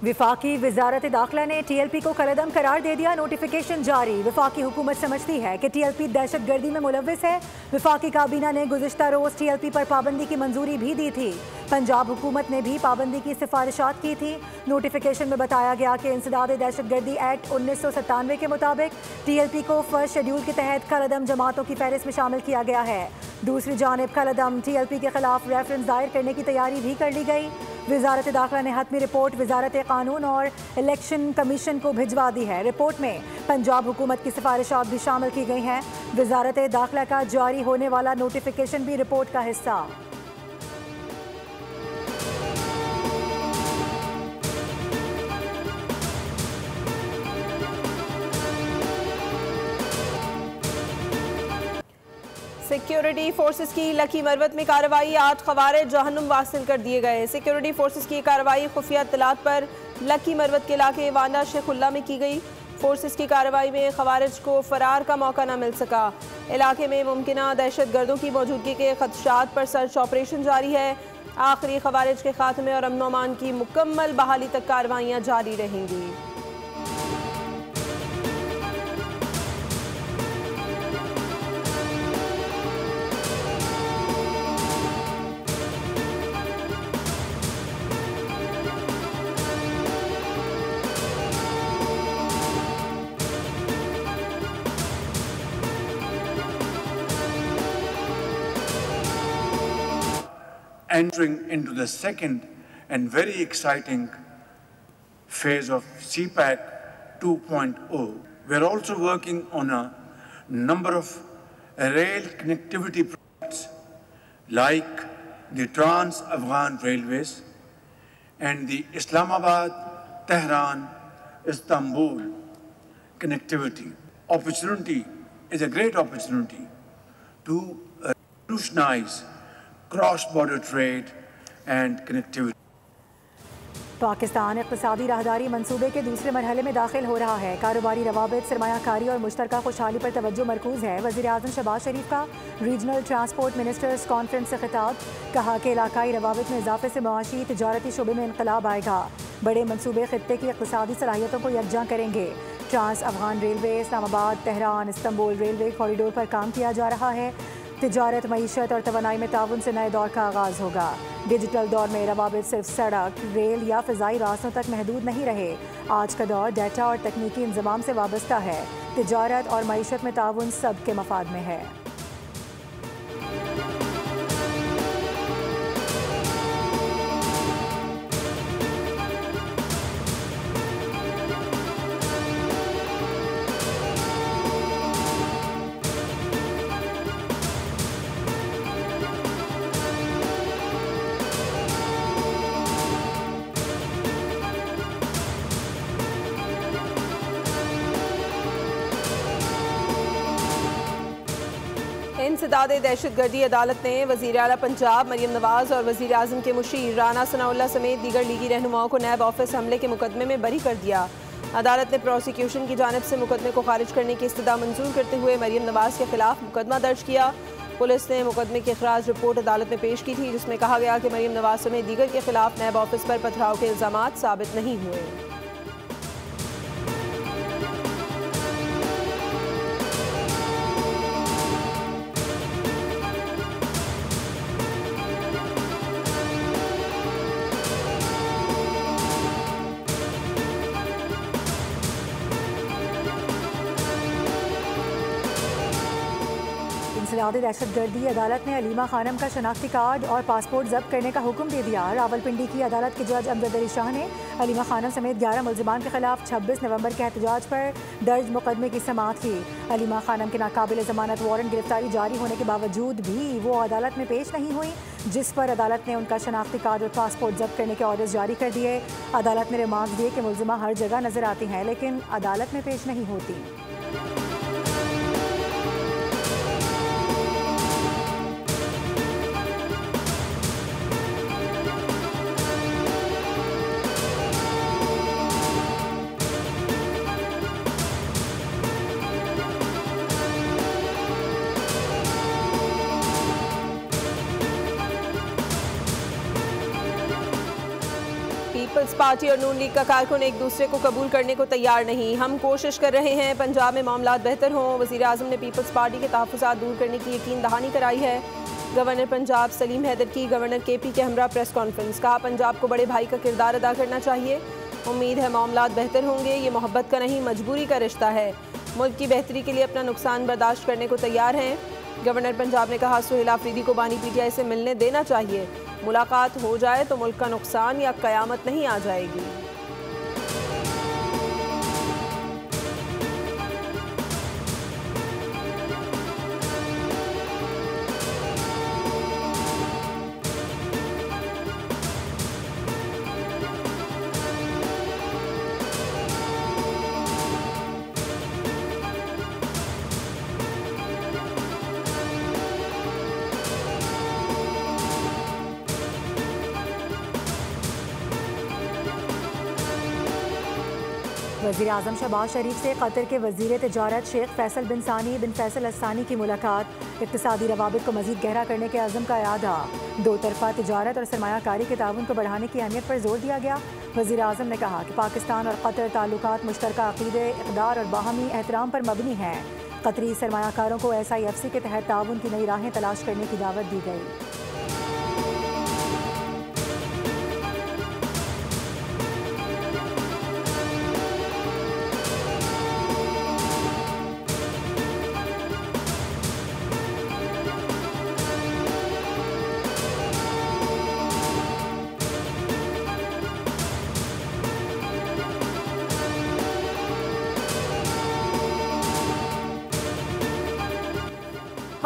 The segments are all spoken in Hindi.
विफाकी वजारत दाखिला ने TLP को कलअदम करार दे दिया। नोटिफिकेशन जारी। विफाकी हुकूमत समझती है कि TLP दहशत गर्दी में मुलव्विस है। विफाकी काबीना ने गुज़िश्ता रोज़ TLP पर पाबंदी की मंजूरी भी दी थी। पंजाब हुकूमत ने भी पाबंदी की सिफारिशात की थी। नोटिफिकेशन में बताया गया कि इंसदाद दहशत गर्दी एक्ट 1997 के मुताबिक TLP को फर्स्ट शेड्यूल के तहत कलअदम जमातों की फहरिस्त में शामिल किया गया है। दूसरी जानिब कलअदम TLP के खिलाफ रेफरेंस दायर करने की तैयारी भी कर ली गई। वजारत दाखिला ने हतमी रिपोर्ट वजारत कानून और इलेक्शन कमीशन को भिजवा दी है। रिपोर्ट में पंजाब हुकूमत की सिफारिशात भी शामिल की गई हैं। वजारत दाखिला का जारी होने वाला नोटिफिकेशन भी रिपोर्ट का हिस्सा। सिक्योरिटी फोर्सेस की लकी मरवत में कार्रवाई। 8 खवारिज जहन्नुम वासिल कर दिए गए। सिक्योरिटी फोर्सेस की कार्रवाई खुफिया इत्तलात पर लकी मरवत के इलाके वांडा शेखुल्ला में की गई। फोर्सेस की कार्रवाई में खवारिज को फरार का मौका न मिल सका। इलाके में मुमकिना दहशत गर्दों की मौजूदगी के खदशात पर सर्च ऑपरेशन जारी है। आखिरी खवारिज के खात्मे और अमन अमान की मुकम्मल बहाली तक कार्रवाइयाँ जारी रहेंगी। Entering into the second and very exciting phase of CPAC 2.0. We're also working on a number of rail connectivity projects like the Trans-Afghan Railways and the Islamabad-Tehran-Istanbul connectivity. Opportunity is a great opportunity to revolutionize cross-border trade and connectivity. Pakistan इक़्तिसादी राहदारी मंसूबे के दूसरे मरहले में दाखिल हो रहा है। कारोबारी रवाबित, सरमायाकारी और मुश्तरका खुशहाली पर तवज्जो मरकूज़ है। वज़ीर आज़म शहबाज शरीफ का रीजनल ट्रांसपोर्ट मिनिस्टर्स कॉन्फ्रेंस से खिताब। कहा कि इलाकाई रवाबित में इजाफे से मुआशी तजारती शुबे में इनकलाब आएगा। बड़े मनसूबे खित्ते की इक़्तिसादी सलाहियतों को यकजा करेंगे। Trans Afghan railway, Islamabad Tehran Istanbul railway corridor पर काम किया जा रहा है। तिजारत, मईशत और तवानाई में ताउन से नए दौर का आगाज़ होगा। डिजिटल दौर में रवाबित सिर्फ सड़क, रेल या फ़िज़ाई रास्तों तक महदूद नहीं रहे। आज का दौर डाटा और तकनीकी इंज़माम से वाबस्ता है। तिजारत और मईशत में ताउन सबके मफाद में है। इंसदाद दहशतगर्दी अदालत ने वज़ीर आला पंजाब मरीम नवाज़ और वज़ीर आज़म के मुशीर राना सनाउल्लाह समेत दीगर लीगी रहनुमाओं को नैब ऑफिस हमले के मुकदमे में बरी कर दिया। अदालत ने प्रोसिक्यूशन की जानिब से मुकदमे को खारिज करने की इस्तदा मंजूर करते हुए मरीम नवाज़ के खिलाफ मुकदमा दर्ज किया। पुलिस ने मुकदमे की खराज रिपोर्ट अदालत में पेश की थी, जिसमें कहा गया कि मरीम नवाज़ समेत दीगर के खिलाफ नैब ऑफिस पर पथराव के इल्ज़ामात साबित नहीं हुए। इंसदाद दहशतगर्दी अदालत ने अलीमा खानम का शनाख्ती कार्ड और पासपोर्ट जब्त करने का हुक्म दे दिया। रावलपिंडी की अदालत के जज अमजद अली शाह ने अलीमा खानम समेत 11 मुल्जिमान के खिलाफ 26 नवंबर के एहतजाज पर दर्ज मुकदमे की समाअत की। अलीमा खानम के नाकाबिल जमानत वारंट गिरफ्तारी जारी होने के बावजूद भी वो अदालत में पेश नहीं हुई, जिस पर अदालत ने उनका शनाख्ती कार्ड और पासपोर्ट जब्त करने के ऑर्डर्स जारी कर दिए। अदालत ने रिमार्क दिए कि मुल्जिमा हर जगह नजर आती हैं लेकिन अदालत में पेश नहीं होती। पीपल्स पार्टी और नून लीग का कारकुन एक दूसरे को कबूल करने को तैयार नहीं। हम कोशिश कर रहे हैं पंजाब में मामलात बेहतर हों। वज़ीर आज़म ने पीपल्स पार्टी के तहफ़्फ़ुज़ात दूर करने की यकीन दहानी कराई है। गवर्नर पंजाब सलीम हैदर की गवर्नर KP के हमरा प्रेस कॉन्फ्रेंस। कहा पंजाब को बड़े भाई का किरदार अदा करना चाहिए। उम्मीद है मामलात बेहतर होंगे। ये मोहब्बत का नहीं मजबूरी का रिश्ता है। मुल्क की बेहतरी के लिए अपना नुकसान बर्दाश्त करने को तैयार हैं। गवर्नर पंजाब ने कहा सुहेल आफरीदी को बानी PTI से मिलने देना चाहिए। मुलाकात हो जाए तो मुल्क का नुकसान या क़यामत नहीं आ जाएगी। वज़ीर आज़म शहबाज शरीफ से कतर के वज़ीर तिजारत शेख फैसल बिन सानी बिन फैसल अस्सानी की मुलाकात। इक़्तिसादी रवाबित को मज़ीद गहरा करने के अज़म का इरादा। दो तरफ़ा तिजारत और सरमायाकारी के ताउन को बढ़ाने की अहमियत पर जोर दिया गया। वज़ीर आज़म ने कहा कि पाकिस्तान और कतर ताल्लुकात मुश्तरका अक़ीदे, इक़दार और बाहमी एहतराम पर मबनी हैं। कतरी सरमायाकारों को SIFC के तहत ताउन की नई राहें तलाश करने की दावत दी गई।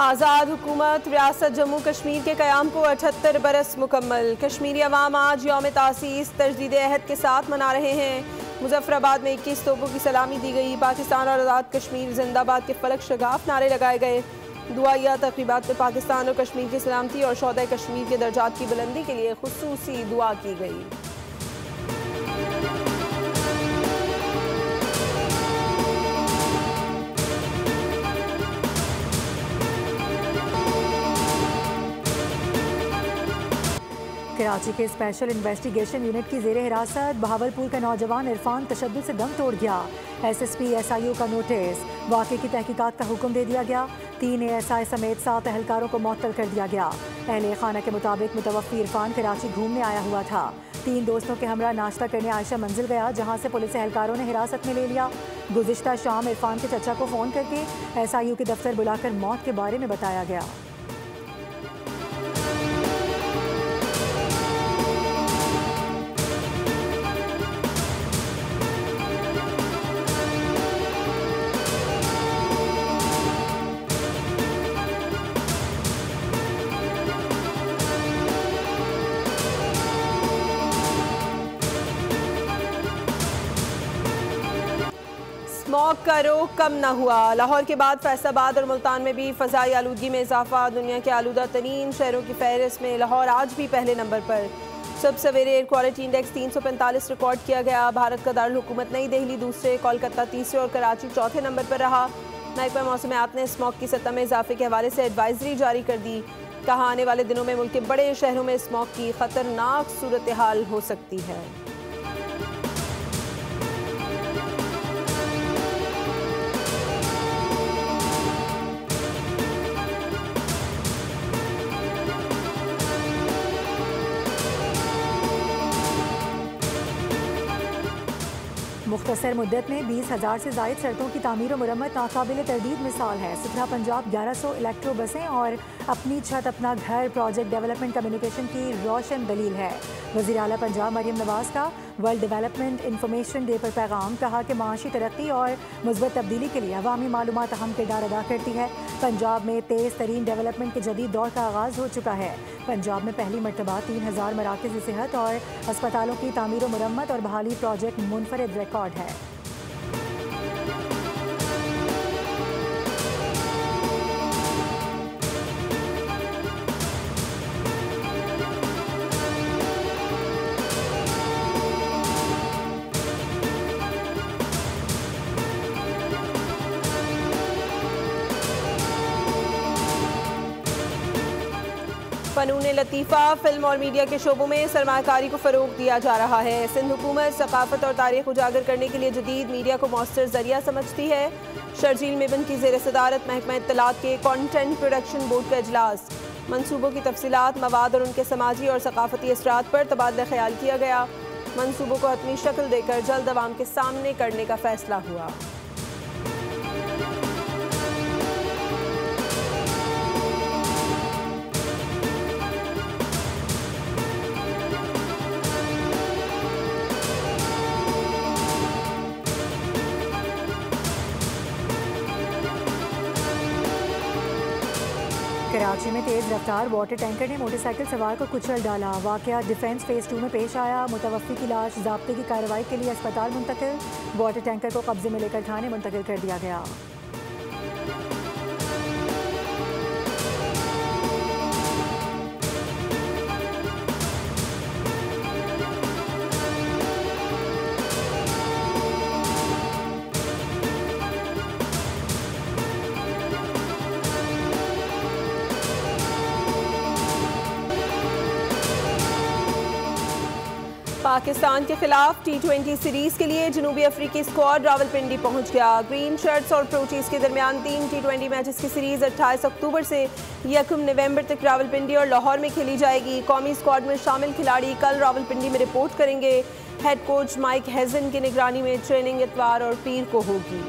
आज़ाद हुकूमत रियासत जम्मू कश्मीर के क़याम को 78 बरस मुकम्मल। कश्मीरी अवाम आज यौम तासीस तजदीद अहद के साथ मना रहे हैं। मुजफ्फराबाद में 21 तोपों की सलामी दी गई। पाकिस्तान और आज़ाद कश्मीर जिंदाबाद के फलक शगाफ नारे लगाए गए। दुआया तक़रीबात में पाकिस्तान और कश्मीर की सलामती और शौदा कश्मीर के दर्जात की बुलंदी के लिए खुसूसी दुआ की गई। कराची के स्पेशल इन्वेस्टिगेशन यूनिट की ज़ेरे हिरासत बहावलपुर का नौजवान इरफान तशद्दुद से दम तोड़ गया। SSP SIU का नोटिस। वाक़े की तहकीकात का हुक्म दे दिया गया। 3 ASI समेत 7 एहलकारों को मुअत्तल कर दिया गया। अहले खाना के मुताबिक मुतवफ़्फ़ी इरफान कराची घूमने आया हुआ था। 3 दोस्तों के हमरा नाश्ता करने आयशा मंजिल गया, जहाँ से पुलिस एहलकारों ने हिरासत में ले लिया। गुज़िश्ता शाम इरफान के चचा को फ़ोन करके SIU के दफ्तर बुलाकर मौत के बारे में बताया गया। स्मॉग का रोक कम न हुआ। लाहौर के बाद फैसलाबाद और मुल्तान में भी फ़ज़ाई आलूदगी में इजाफा। दुनिया के आलूदा तरीन शहरों की फहरिस्त में लाहौर आज भी पहले नंबर पर। सब सवेरे एयर क्वालिटी इंडेक्स 345 रिकॉर्ड किया गया। भारत का दारुल हुकूमत नई दिल्ली दूसरे, कोलकाता तीसरे और कराची चौथे नंबर पर रहा। महकमा मौसमियात ने स्मॉग की सतह में इजाफे के हवाले से एडवाइजरी जारी कर दी। कहा आने वाले दिनों में मुल्क के बड़े शहरों में स्मॉग की खतरनाक सूरत हाल हो सकती है। मुख्तसर मुद्दत में 20,000 से ज़ायद सड़कों की तामीर और मुरम्मत नाकाबिल तरदीद मिसाल है। सुथरा पंजाब 1100 इलेक्ट्रो बसें और अपनी छत अपना घर प्रोजेक्ट डेवलपमेंट कम्युनिकेशन की रोशन दलील है। वज़ीर आला पंजाब मरियम नवाज़ का वर्ल्ड डेवलपमेंट इंफॉर्मेशन डे पर पैगाम। कहा कि माशी तरक्की और मुस्बत तब्दीली के लिए अवामी मालूमात अहम किरदार अदा करती है। पंजाब में तेज़ तरीन डेवलपमेंट के जदीद दौर का आगाज़ हो चुका है। पंजाब में पहली मरतबा 3000 मराकज़ सेहत और अस्पतालों की तामीर और मुरम्मत और बहाली प्रोजेक्ट मुनफरिद रिकॉर्ड है। फ़नून लतीफ़ा, फिल्म और मीडिया के शोबों में सरमाकारी को फ़रोग़ दिया जा रहा है। सिंध हुकूमत सकाफ़त और तारीख़ उजागर करने के लिए जदीद मीडिया को मौसर ज़रिया समझती है। शर्जील मेबन की ज़ेर सदारत महकमा इत्तलात के कॉन्टेंट प्रोडक्शन बोर्ड का इजलास। मनसूबों की तफसीलात, मवाद और उनके समाजी और सकाफ़ती असरात पर तबादला ख्याल किया गया। मनसूबों को हतमी शक्ल देकर जल्द अवाम के सामने करने का फैसला हुआ। कराची में तेज़ रफ्तार वाटर टैंकर ने मोटरसाइकिल सवार को कुचल डाला। वाक़या डिफेंस फेज़ 2 में पेश आया। मुतवफ़्फ़ी की लाश ज़ाब्ते की कार्रवाई के लिए अस्पताल मुंतकिल। वाटर टैंकर को कब्जे में लेकर थाने मुंतकिल कर दिया गया। पाकिस्तान के खिलाफ T20 सीरीज के लिए जनूबी अफ्रीकी स्क्वाड रावलपिंडी पहुंच गया। ग्रीन शर्ट्स और प्रोटीज के दरमियान 3 T20 मैचेस की सीरीज 28 अक्टूबर से 1 नवंबर तक रावलपिंडी और लाहौर में खेली जाएगी। कौमी स्क्वाड में शामिल खिलाड़ी कल रावलपिंडी में रिपोर्ट करेंगे। हेड कोच माइक हेजन की निगरानी में ट्रेनिंग इतवार और पीर को होगी।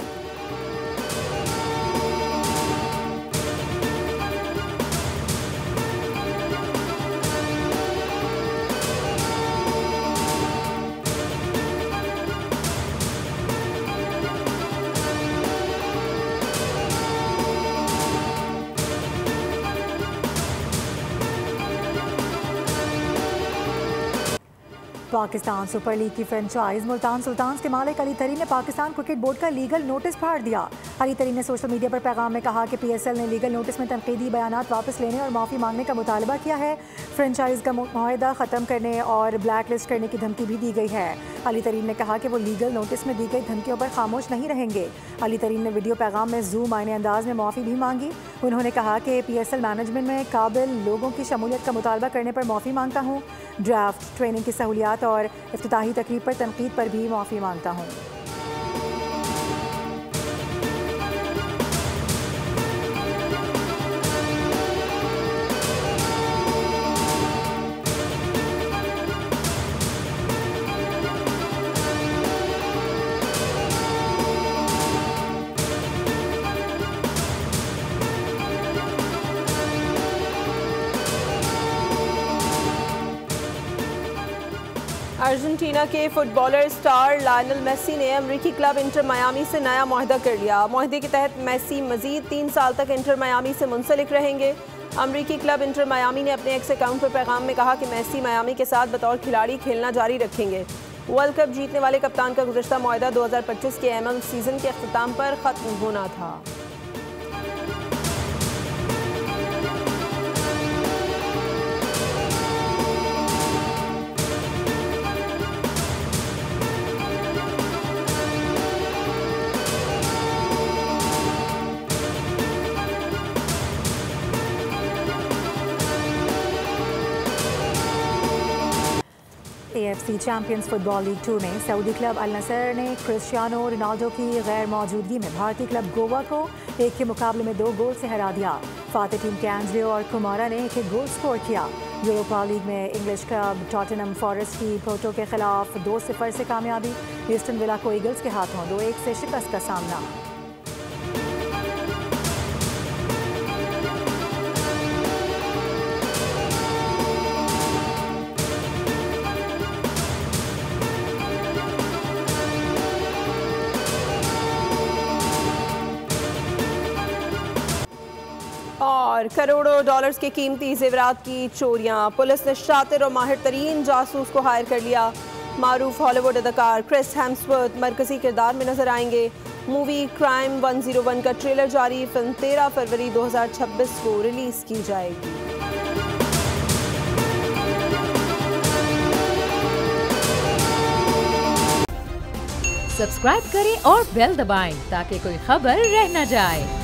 पाकिस्तान सुपर लीग की फ्रेंचाइज मुल्तान सुल्तान्स के मालिक अली तरीन ने पाकिस्तान क्रिकेट बोर्ड का लीगल नोटिस फाड़ दिया। अली तरीन ने सोशल मीडिया पर पैगाम में कहा कि PSL ने लीगल नोटिस में तनकीदी बयानात वापस लेने और माफ़ी मांगने का मुतालबा किया है। फ्रेंचाइज का मुआहदा ख़त्म करने और ब्लैक लिस्ट करने की धमकी भी दी गई है। अली तरीन ने कहा कि वो लीगल नोटिस में दी गई धमकियों पर खामोश नहीं रहेंगे। अली तरीन ने वीडियो पैगाम में ज़ूम आईने अंदाज में माफ़ी भी मांगी। उन्होंने कहा कि PSL मैनेजमेंट में काबिल लोगों की शमूलियत का मुतालबा करने पर माफ़ी मांगता हूँ। ड्राफ्ट, ट्रेनिंग की सहूलियात और इफ्तिताही तकरीब पर तनकीद पर भी माफ़ी मांगता हूँ। अर्जेंटीना के फुटबॉलर स्टार लायनल मेसी ने अमरीकी क्लब इंटर मायामी से नया मुआहदा कर लिया। मुआहदे के तहत मेसी मजीद 3 साल तक इंटर मायामी से मुंसलिक रहेंगे। अमरीकी क्लब इंटर मायामी ने अपने एक्स अकाउंट पर पैगाम में कहा कि मेसी मायामी के साथ बतौर खिलाड़ी खेलना जारी रखेंगे। वर्ल्ड कप जीतने वाले कप्तान का गुज़श्ता मुआहदा 2025 के ML सीजन के अख्ताम पर ख़त्म होना था। AFC चैंपियंस फुटबॉल लीग 2 में सऊदी क्लब अल नसर ने क्रिस्टियानो रोनाल्डो की गैर मौजूदगी में भारतीय क्लब गोवा को 1 के मुकाबले में 2 गोल से हरा दिया। फातेह टीम के एंजलियो और कुमारा ने 1 गोल स्कोर किया। यूरोपा लीग में इंग्लिश क्लब टॉटनहम फॉरेस्ट की पोर्टो के खिलाफ 2-0 से कामयाबी। ईस्टर्न विला को ईगल्स के हाथों 2-1 से शिकस्त का सामना। और करोड़ों डॉलर्स के कीमती जेवरात की चोरियां। पुलिस ने शातिर और माहिर तरीन जासूस को हायर कर लिया। मारूफ हॉलीवुड अदाकार क्रिस हेम्सवर्थ मरकजी किरदार में नजर आएंगे। मूवी क्राइम 101 का ट्रेलर जारी। फिल्म 13 फरवरी 2026 को रिलीज की जाएगी। सब्सक्राइब करें और बेल दबाएं ताकि कोई खबर रह न जाए।